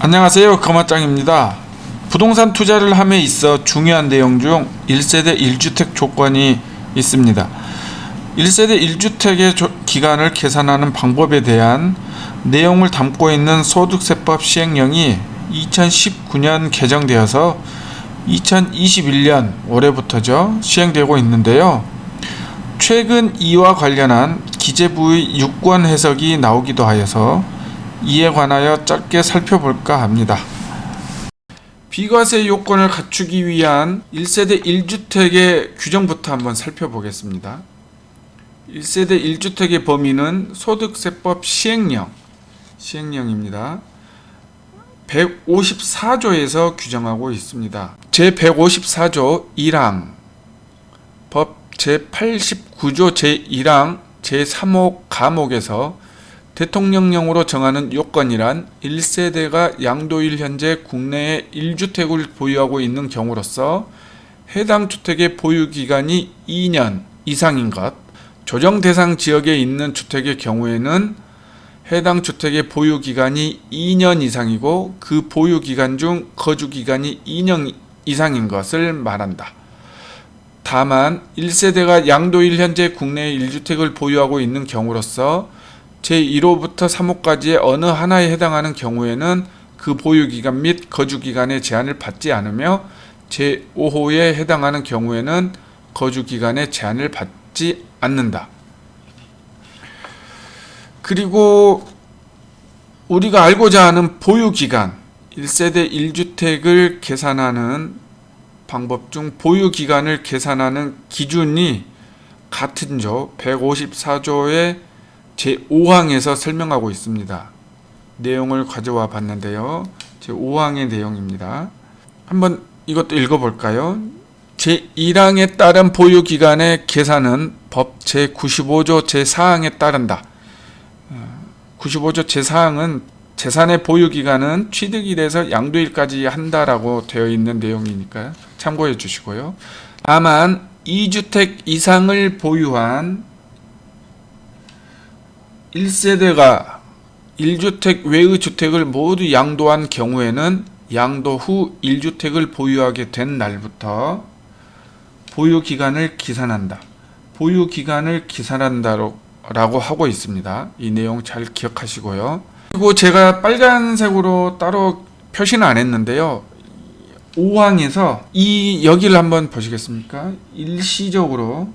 안녕하세요, 거마짱입니다. 부동산 투자를 함에 있어 중요한 내용 중 1세대 1주택 조건이 있습니다. 1세대 1주택의 기간을 계산하는 방법에 대한 내용을 담고 있는 소득세법 시행령이 2019년 개정되어서 2021년 올해부터죠 시행되고 있는데요. 최근 이와 관련한 기재부의 유권 해석이 나오기도 하여서 이에 관하여 짧게 살펴볼까 합니다. 비과세 요건을 갖추기 위한 1세대 1주택의 규정부터 한번 살펴보겠습니다. 1세대 1주택의 범위는 소득세법 시행령입니다. 154조에서 규정하고 있습니다. 제154조 1항, 법 제89조 제1항 제3호 가목에서 대통령령으로 정하는 요건이란 1세대가 양도일 현재 국내에 1주택을 보유하고 있는 경우로서 해당 주택의 보유기간이 2년 이상인 것, 조정 대상 지역에 있는 주택의 경우에는 해당 주택의 보유기간이 2년 이상이고 그 보유기간 중 거주기간이 2년 이상인 것을 말한다. 다만 1세대가 양도일 현재 국내에 1주택을 보유하고 있는 경우로서 제1호부터 3호까지의 어느 하나에 해당하는 경우에는 그 보유기간 및 거주기간의 제한을 받지 않으며 제5호에 해당하는 경우에는 거주기간의 제한을 받지 않는다. 그리고 우리가 알고자 하는 보유기간, 1세대 1주택을 계산하는 방법 중 보유기간을 계산하는 기준이 같은 조 154조의 제5항에서 설명하고 있습니다. 내용을 가져와 봤는데요. 제5항의 내용입니다. 한번 이것도 읽어볼까요? 제1항에 따른 보유기간의 계산은 법 제95조 제4항에 따른다. 95조 제4항은 재산의 보유기간은 취득일에서 양도일까지 한다라고 되어 있는 내용이니까 참고해 주시고요. 다만 2주택 이상을 보유한 1세대가 1주택 외의 주택을 모두 양도한 경우에는 양도 후 1주택을 보유하게 된 날부터 보유기간을 기산한다. 보유기간을 기산한다라고 하고 있습니다. 이 내용 잘 기억하시고요. 그리고 제가 빨간색으로 따로 표시는 안 했는데요. 5항에서 여기를 한번 보시겠습니까? 일시적으로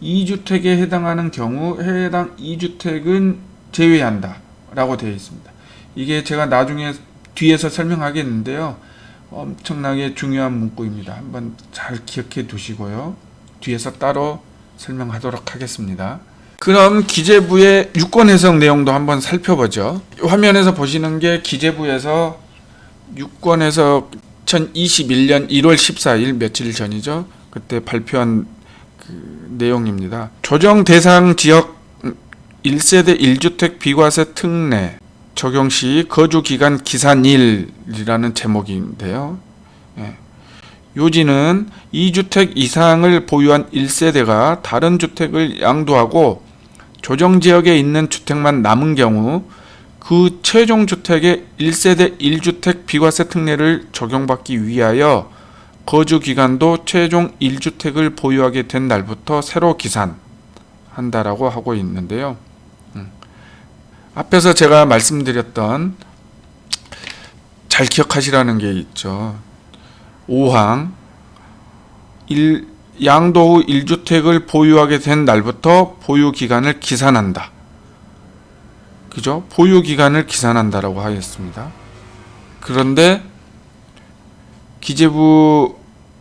2주택에 해당하는 경우 해당 2주택은 제외한다 라고 되어 있습니다. 이게 제가 나중에 뒤에서 설명하겠는데요. 엄청나게 중요한 문구입니다. 한번 잘 기억해 두시고요. 뒤에서 따로 설명하도록 하겠습니다. 그럼 기재부의 유권 해석 내용도 한번 살펴보죠. 화면에서 보시는 게 기재부에서 유권 해석 2021년 1월 14일 며칠 전이죠. 그때 발표한 내용입니다. 조정 대상 지역 1세대 1주택 비과세 특례 적용 시 거주기간 기산일이라는 제목인데요. 요지는 2주택 이상을 보유한 1세대가 다른 주택을 양도하고 조정지역에 있는 주택만 남은 경우 그 최종 주택의 1세대 1주택 비과세 특례를 적용받기 위하여 거주기간도 최종 1주택을 보유하게 된 날부터 새로 기산한다라고 하고 있는데요. 앞에서 제가 말씀드렸던 잘 기억하시라는 게 있죠. 5항 양도 후 1주택을 보유하게 된 날부터 보유기간을 기산한다. 그죠? 보유기간을 기산한다라고 하였습니다. 그런데 기재부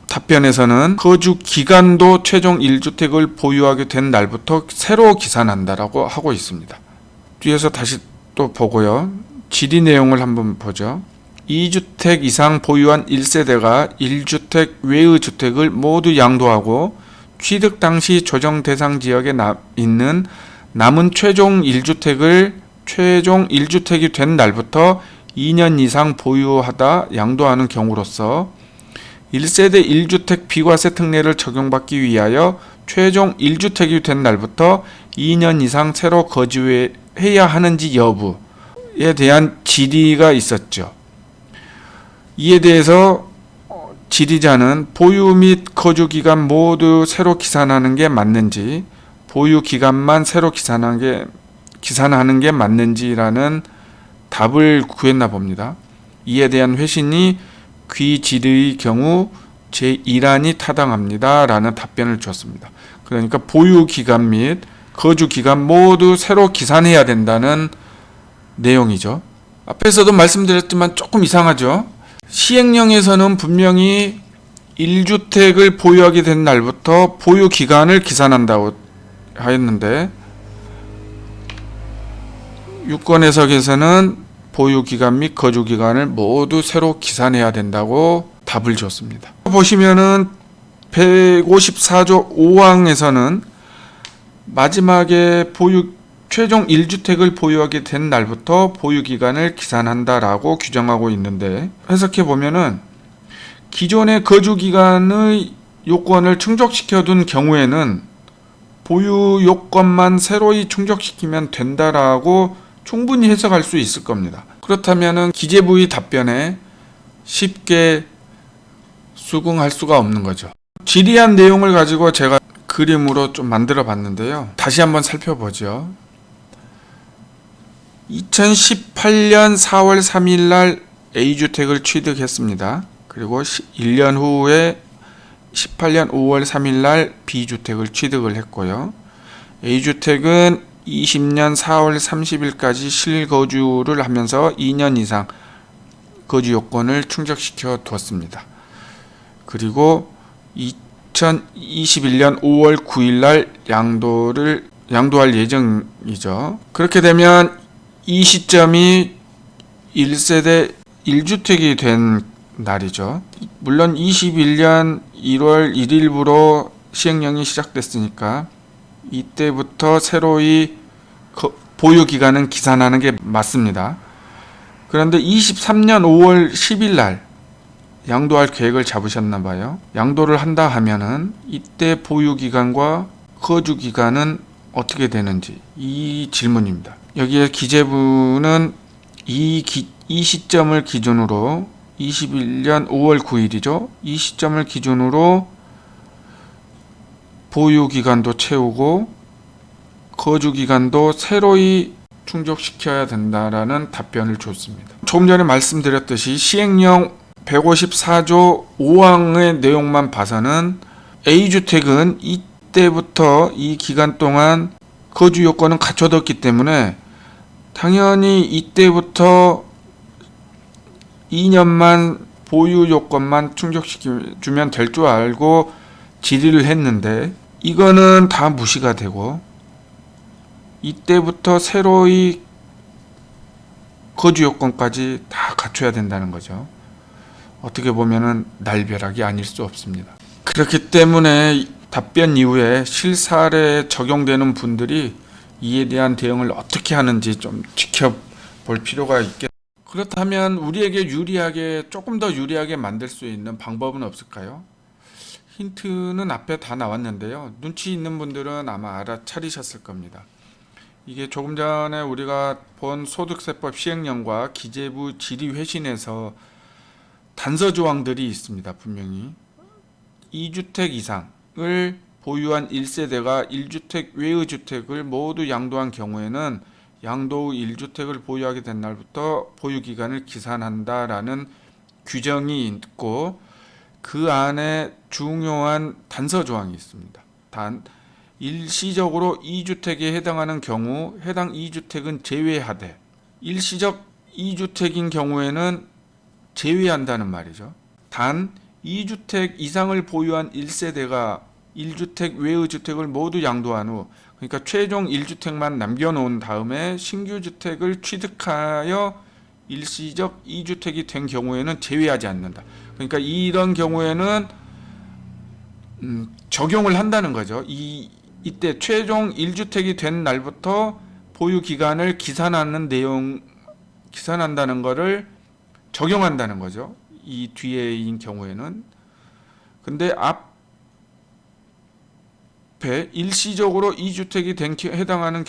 답변에서는 거주 기간도 최종 1주택을 보유하게 된 날부터 새로 기산한다라고 하고 있습니다. 뒤에서 다시 또 보고요. 질의 내용을 한번 보죠. 2주택 이상 보유한 1세대가 1주택 외의 주택을 모두 양도하고 취득 당시 조정 대상 지역에 있는 남은 최종 1주택이 된 날부터 2년 이상 보유하다 양도하는 경우로서 1세대 1주택 비과세 특례를 적용받기 위하여 최종 1주택이 된 날부터 2년 이상 새로 거주해야 하는지 여부, 대한 질의가 있었죠. 이에 대해서 질의자는 보유 및 거주 기간 모두 새로 기산하는 게 맞는지, 보유 기간만 새로 기산하는 게 맞는지라는 답을 구했나 봅니다. 이에 대한 회신이 귀 질의의 경우 제1안이 타당합니다 라는 답변을 줬습니다. 그러니까 보유 기간 및 거주 기간 모두 새로 기산해야 된다는 내용이죠. 앞에서도 말씀드렸지만 조금 이상하죠. 시행령에서는 분명히 1주택을 보유하게 된 날부터 보유 기간을 기산한다고 하였는데, 유권 해석에서는 보유 기간 및 거주 기간을 모두 새로 기산해야 된다고 답을 줬습니다. 보시면은 154조 5항에서는 마지막에 최종 1주택을 보유하게 된 날부터 보유 기간을 기산한다라고 규정하고 있는데, 해석해 보면은 기존의 거주 기간의 요건을 충족시켜 둔 경우에는 보유 요건만 새로이 충족시키면 된다라고 충분히 해석할 수 있을 겁니다. 그렇다면은 기재부의 답변에 쉽게 수긍할 수가 없는 거죠. 질의한 내용을 가지고 제가 그림으로 좀 만들어 봤는데요. 다시 한번 살펴보죠. 2018년 4월 3일 날 A주택을 취득했습니다. 그리고 1년 후에 18년 5월 3일 날 B주택을 취득을 했고요. A주택은 20년 4월 30일까지 실거주를 하면서 2년 이상 거주 요건을 충족시켜 두었습니다. 그리고 2021년 5월 9일 날 양도할 예정이죠. 그렇게 되면 이 시점이 1세대 1주택이 된 날이죠. 물론 21년 1월 1일부로 시행령이 시작됐으니까 이때부터 새로이 보유 기간은 기산하는 게 맞습니다. 그런데 23년 5월 10일 날 양도할 계획을 잡으셨나 봐요. 양도를 한다 하면은 이때 보유 기간과 거주 기간은 어떻게 되는지, 이 질문입니다. 여기에 기재부는 이 시점을 기준으로 21년 5월 9일이죠. 이 시점을 기준으로 보유 기간도 채우고 거주 기간도 새로이 충족시켜야 된다라는 답변을 줬습니다. 조금 전에 말씀드렸듯이 시행령 154조 5항의 내용만 봐서는 A주택은 이때부터 이 기간 동안 거주 요건은 갖춰뒀기 때문에 당연히 이때부터 2년만 보유 요건만 충족시켜주면 될 줄 알고 질의를 했는데, 이거는 다 무시가 되고 이때부터 새로이 거주 요건까지 다 갖춰야 된다는 거죠. 어떻게 보면은 날벼락이 아닐 수 없습니다. 그렇기 때문에 답변 이후에 실사례에 적용되는 분들이 이에 대한 대응을 어떻게 하는지 좀 지켜볼 필요가 있겠습니다. 그렇다면 우리에게 조금 더 유리하게 만들 수 있는 방법은 없을까요? 힌트는 앞에 다 나왔는데요. 눈치 있는 분들은 아마 알아차리셨을 겁니다. 이게 조금 전에 우리가 본 소득세법 시행령과 기재부 질의회신에서 단서 조항들이 있습니다. 분명히 2주택 이상을 보유한 1세대가 1주택 외의 주택을 모두 양도한 경우에는 양도 후 1주택을 보유하게 된 날부터 보유기간을 기산한다라는 규정이 있고, 그 안에 중요한 단서 조항이 있습니다. 단, 일시적으로 2주택에 해당하는 경우 해당 2주택은 제외하되, 일시적 2주택인 경우에는 제외한다는 말이죠. 단 2주택 이상을 보유한 1세대가 1주택 외의 주택을 모두 양도한 후, 그러니까 최종 1주택만 남겨놓은 다음에 신규 주택을 취득하여 일시적 2주택이 된 경우에는 제외하지 않는다. 그러니까 이런 경우에는 적용을 한다는 거죠. 이때 최종 1주택이 된 날부터 보유 기간을 기산한다는 거를 적용한다는 거죠. 이 뒤에인 경우에는. 근데 앞에 일시적으로 2주택에 해당하는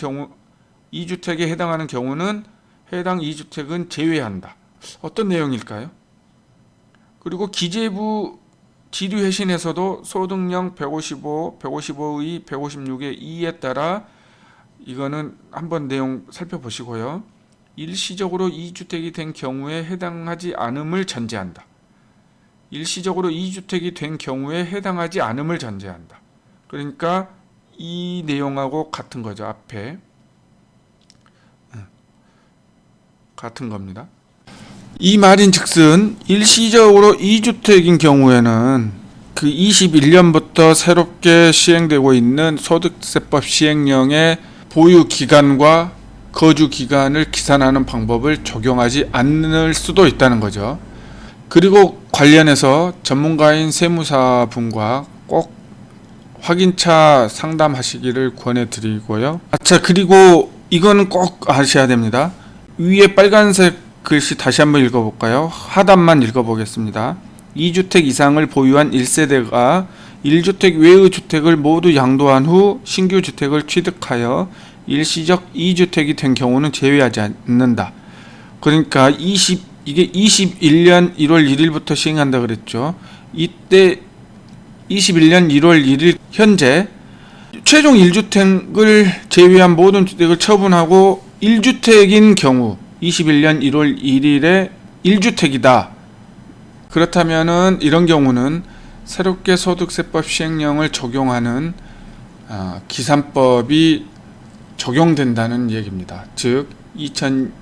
경우는 해당 2주택은 제외한다. 어떤 내용일까요? 그리고 기재부 지리회신에서도 소득령 155, 155의 156의 2에 따라 이거는 한번 내용 살펴보시고요. 일시적으로 2주택이 된 경우에 해당하지 않음을 전제한다. 일시적으로 2주택이 된 경우에 해당하지 않음을 전제한다. 그러니까 이 내용하고 같은 거죠. 앞에 같은 겁니다. 이 말인즉슨 일시적으로 2주택인 경우에는 그 21년부터 새롭게 시행되고 있는 소득세법 시행령의 보유 기간과 거주 기간을 기산하는 방법을 적용하지 않을 수도 있다는 거죠. 그리고 관련해서 전문가인 세무사분과 꼭 확인차 상담하시기를 권해드리고요. 그리고 이거는 꼭 아셔야 됩니다. 위에 빨간색 글씨 다시 한번 읽어볼까요? 하단만 읽어보겠습니다. 2주택 이상을 보유한 1세대가 1주택 외의 주택을 모두 양도한 후 신규 주택을 취득하여 일시적 2주택이 된 경우는 제외하지 않는다. 그러니까 이게 21년 1월 1일부터 시행한다 그랬죠. 이때 21년 1월 1일 현재 최종 1주택을 제외한 모든 주택을 처분하고 1주택인 경우 21년 1월 1일에 1주택이다. 그렇다면은 이런 경우는 새롭게 소득세법 시행령을 적용하는 기산법이 적용된다는 얘기입니다. 즉 2021년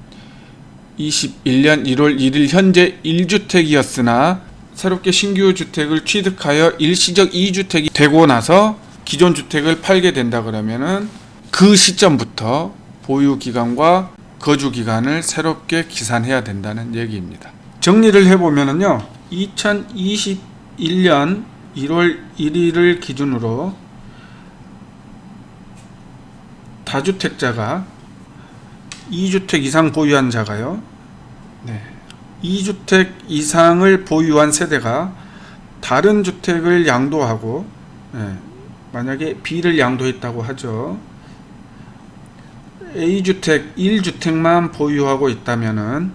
1월 1일 현재 1주택이었으나 새롭게 신규 주택을 취득하여 일시적 2주택이 되고 나서 기존 주택을 팔게 된다 그러면은 그 시점부터 보유 기간과 거주 기간을 새롭게 기산해야 된다는 얘기입니다. 정리를 해보면은요, 2021년 1월 1일을 기준으로 다주택자가 2주택 이상 보유한 자가요, 2주택 이상을 보유한 세대가 다른 주택을 양도하고, 만약에 B를 양도했다고 하죠. A주택 1주택만 보유하고 있다면은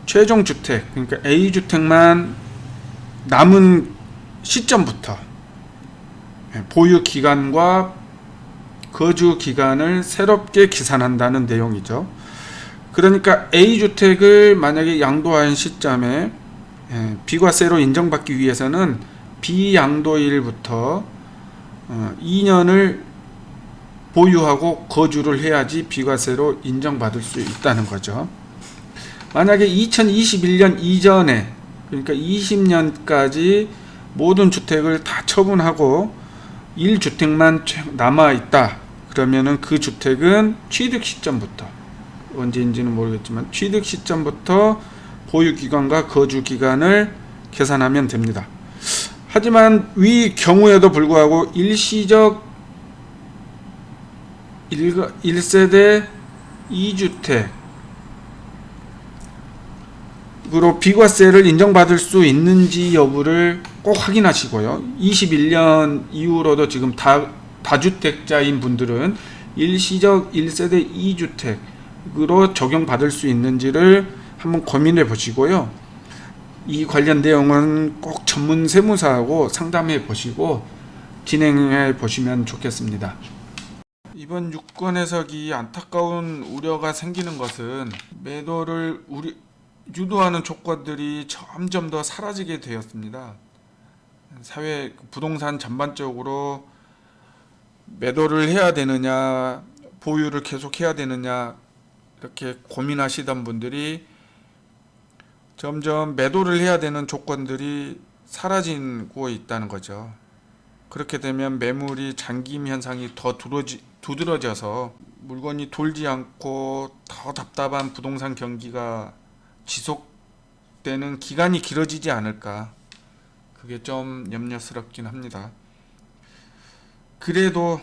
최종 주택, 그러니까 A주택만 남은 시점부터 보유 기간과 거주 기간을 새롭게 기산한다는 내용이죠. 그러니까 A주택을 만약에 양도한 시점에 비과세로 인정받기 위해서는 비양도일부터 2년을 보유하고 거주를 해야지 비과세로 인정받을 수 있다는 거죠. 만약에 2021년 이전에, 그러니까 20년까지 모든 주택을 다 처분하고 1주택만 남아있다. 그러면은 그 주택은 취득 시점부터, 언제인지는 모르겠지만 취득 시점부터 보유 기간과 거주 기간을 계산하면 됩니다. 하지만 위 경우에도 불구하고 일시적 1세대 2주택으로 비과세를 인정받을 수 있는지 여부를 꼭 확인하시고요. 21년 이후로도 지금 다주택자인 분들은 일시적 1세대 2주택으로 적용받을 수 있는지를 한번 고민해 보시고요. 이 관련 내용은 꼭 전문 세무사하고 상담해 보시고 진행해 보시면 좋겠습니다. 이번 유권 해석이 안타까운 우려가 생기는 것은 매도를 유도하는 조건들이 점점 더 사라지게 되었습니다. 사회 부동산 전반적으로 매도를 해야 되느냐, 보유를 계속해야 되느냐 이렇게 고민하시던 분들이 점점 매도를 해야 되는 조건들이 사라지고 있다는 거죠. 그렇게 되면 매물이 잠김 현상이 더 두드러져서 물건이 돌지 않고 더 답답한 부동산 경기가 지속되는 기간이 길어지지 않을까, 그게 좀 염려스럽긴 합니다. 그래도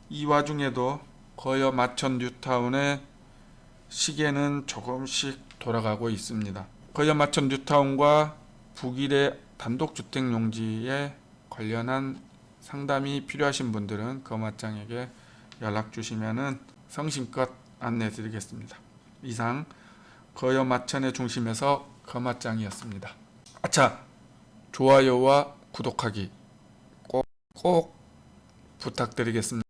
이 와중에도 거여 마천 뉴타운의 시계는 조금씩 돌아가고 있습니다. 거여 마천 뉴타운과 북일의 단독주택 용지에 관련한 상담이 필요하신 분들은 거마장에게 연락 주시면은 성심껏 안내 드리겠습니다. 이상 거여마천의 중심에서 거마장이었습니다. 아차! 좋아요와 구독하기 꼭 부탁드리겠습니다.